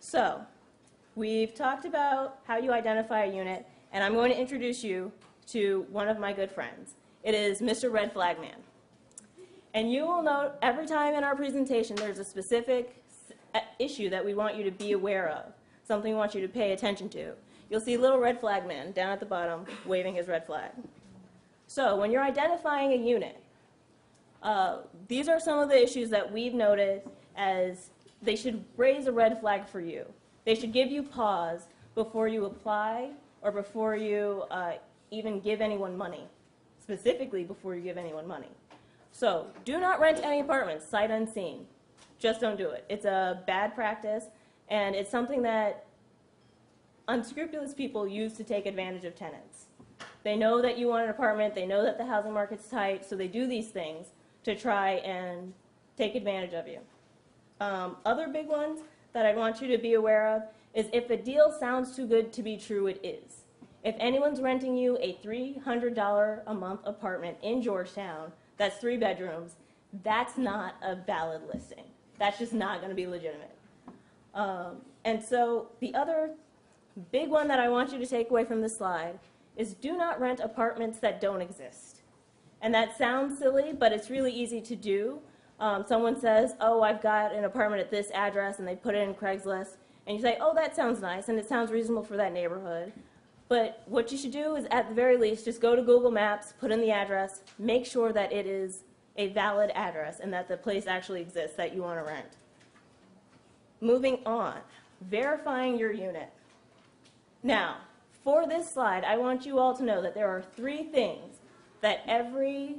So, we've talked about how you identify a unit, and I'm going to introduce you to one of my good friends. It is Mr. Red Flag Man. And you will note every time in our presentation there's a specific issue that we want you to be aware of, something we want you to pay attention to. You'll see little red flag man down at the bottom waving his red flag. So when you're identifying a unit, these are some of the issues that we've noted as they should raise a red flag for you. They should give you pause before you apply or before you even give anyone money, specifically before you give anyone money. So do not rent any apartments sight unseen. Just don't do it. It's a bad practice, and it's something that unscrupulous people use to take advantage of tenants. They know that you want an apartment, they know that the housing market's tight, so they do these things to try and take advantage of you. Other big ones that I want you to be aware of is if a deal sounds too good to be true, it is. If anyone's renting you a $300 a month apartment in Georgetown, that's 3 bedrooms, that's not a valid listing. That's just not going to be legitimate. And so the other big one that I want you to take away from this slide is do not rent apartments that don't exist. And that sounds silly, but it's really easy to do. Someone says, oh, I've got an apartment at this address, and they put it in Craigslist. And you say, oh, that sounds nice, and it sounds reasonable for that neighborhood. But what you should do is, at the very least, just go to Google Maps, put in the address, make sure that it is a valid address and that the place actually exists that you want to rent. Moving on, verifying your unit. Now, for this slide, I want you all to know that there are 3 things that every